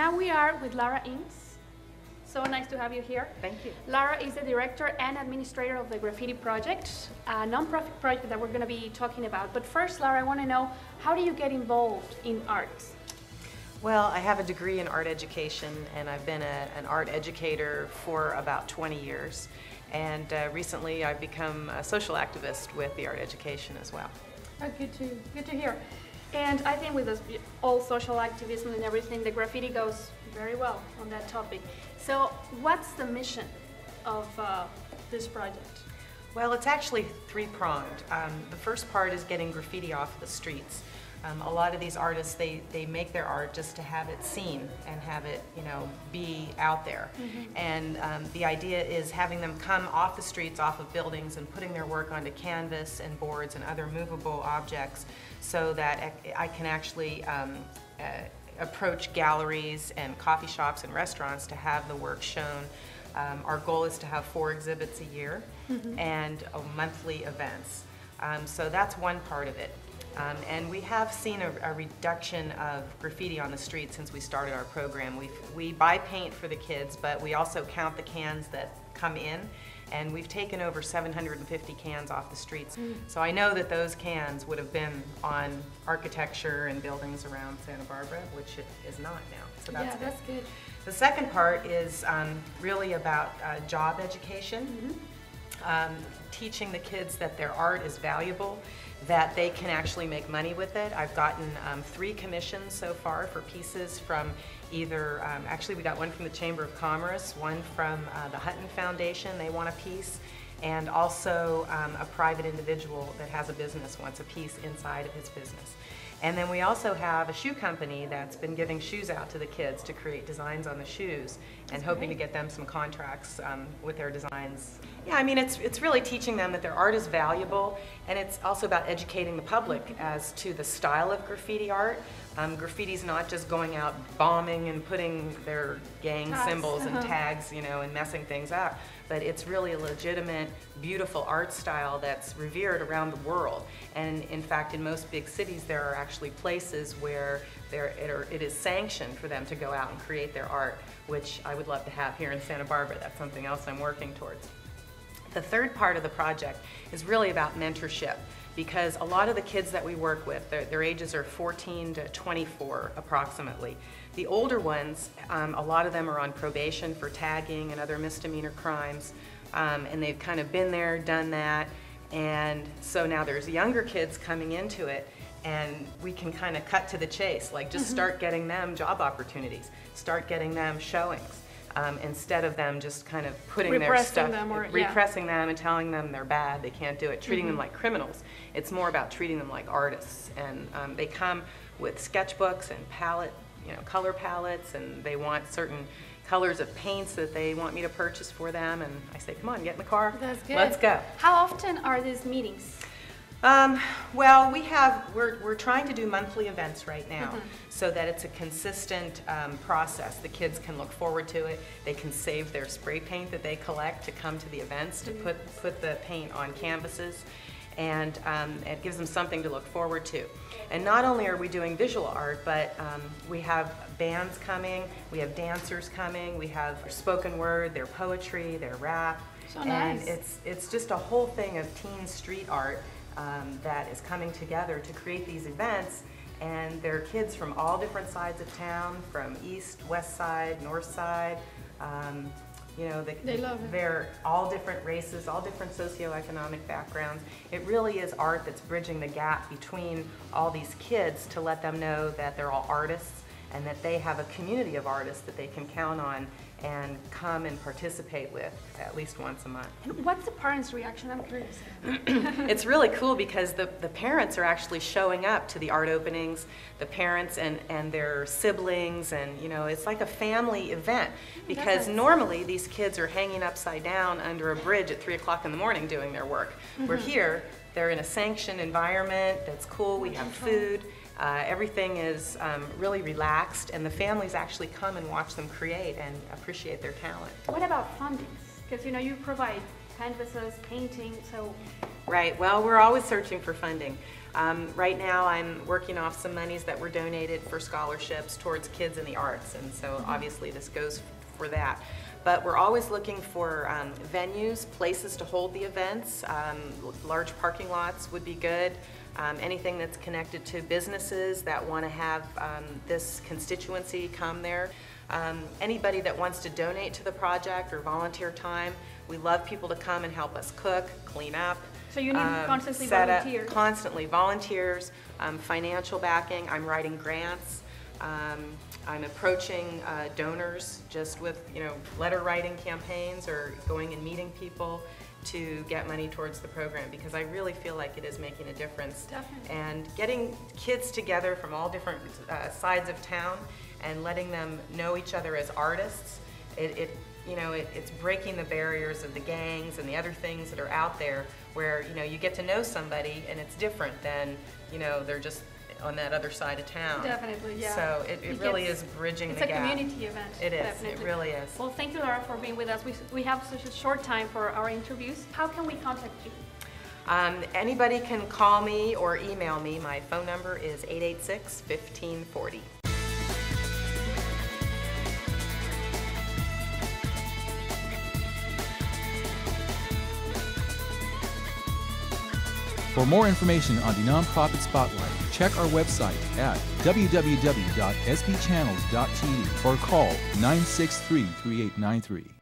now we are with Lara Inks. So nice to have you here. Thank you. Lara is the director and administrator of the Graffiti Project, a nonprofit project that we're going to be talking about. But first, Lara, I want to know, how do you get involved in arts? Well, I have a degree in art education, and I've been an art educator for about 20 years. And recently I've become a social activist with the art education as well. Oh, good to hear. And I think with this, all social activism and everything, the graffiti goes very well on that topic. So what's the mission of this project? Well, it's actually three-pronged. The first part is getting graffiti off the streets. A lot of these artists, they make their art just to have it seen and have it, be out there. Mm-hmm. And the idea is having them come off the streets, off of buildings, and putting their work onto canvas and boards and other movable objects, so that I can actually approach galleries and coffee shops and restaurants to have the work shown. Our goal is to have 4 exhibits a year, mm-hmm. and monthly events. So that's one part of it. And we have seen a reduction of graffiti on the street since we started our program. We buy paint for the kids, but we also count the cans that come in, and we've taken over 750 cans off the streets. Mm. So I know that those cans would have been on architecture and buildings around Santa Barbara, which it is not now. So that's that's good. The second part is really about job education. Mm-hmm. Teaching the kids that their art is valuable, that they can actually make money with it. I've gotten 3 commissions so far for pieces from either, actually we got one from the Chamber of Commerce, one from the Hutton Foundation, they want a piece, and also a private individual that has a business wants a piece inside of his business. And then we also have a shoe company that's been giving shoes out to the kids to create designs on the shoes, and hoping to get them some contracts with their designs. Yeah, I mean, it's really teaching them that their art is valuable, and it's also about educating the public as to the style of graffiti art. Graffiti's not just going out bombing and putting their gang symbols and tags, and messing things up, but it's really a legitimate, beautiful art style that's revered around the world. And in fact, in most big cities, there are actually places where it is sanctioned for them to go out and create their art, which I would love to have here in Santa Barbara. That's something else I'm working towards. The third part of the project is really about mentorship, because a lot of the kids that we work with, their ages are 14 to 24 approximately. The older ones, a lot of them are on probation for tagging and other misdemeanor crimes, and they've kind of been there, done that, and so now there's younger kids coming into it, and we can kind of cut to the chase, like just start getting them job opportunities, start getting them showings. Instead of them just kind of putting their stuff, repressing them and telling them they're bad, they can't do it, treating them like criminals. It's more about treating them like artists. And they come with sketchbooks and color palettes, and they want certain colors of paints that they want me to purchase for them. And I say, come on, get in the car. That's good. Let's go. How often are these meetings? Well, we're trying to do monthly events right now, so that it's a consistent process. The kids can look forward to it. They can save their spray paint that they collect to come to the events to put the paint on canvases, and it gives them something to look forward to. And not only are we doing visual art, but we have bands coming, we have dancers coming, we have spoken word, their poetry, their rap, so nice. And it's just a whole thing of teen street art that is coming together to create these events, and there are kids from all different sides of town, from east, west side, north side. They love it. They're all different races, all different socioeconomic backgrounds. It really is art that's bridging the gap between all these kids to let them know that they're all artists, and that they have a community of artists that they can count on and come and participate with at least once a month. And what's the parents' reaction? I'm curious. It's really cool, because the parents are actually showing up to the art openings, the parents and their siblings, and it's like a family event, because normally these kids are hanging upside down under a bridge at 3 o'clock in the morning doing their work. We're here, they're in a sanctioned environment that's cool, we have food. Everything is really relaxed, and the families actually come and watch them create and appreciate their talent. What about funding? Because you provide canvases, painting, so... Right, well, we're always searching for funding. Right now I'm working off some monies that were donated for scholarships towards kids in the arts, and so obviously this goes for that. But we're always looking for venues, places to hold the events. Large parking lots would be good. Anything that's connected to businesses that want to have this constituency come there. Anybody that wants to donate to the project or volunteer time, we love people to come and help us cook, clean up. So you need constantly volunteers. Constantly volunteers, financial backing. I'm writing grants. I'm approaching donors just with, letter writing campaigns or going and meeting people to get money towards the program, because I really feel like it is making a difference. Definitely. And getting kids together from all different sides of town and letting them know each other as artists, it's breaking the barriers of the gangs and the other things that are out there where, you get to know somebody and it's different than, they're just on that other side of town. Definitely, yeah. So it really is bridging the gap. It's a community event. It is, definitely. It really is. Well, thank you, Laura, for being with us. We have such a short time for our interviews. How can we contact you? Anybody can call me or email me. My phone number is 886-1540. For more information on the Nonprofit Spotlight, check our website at www.sbchannels.tv or call 963-3893.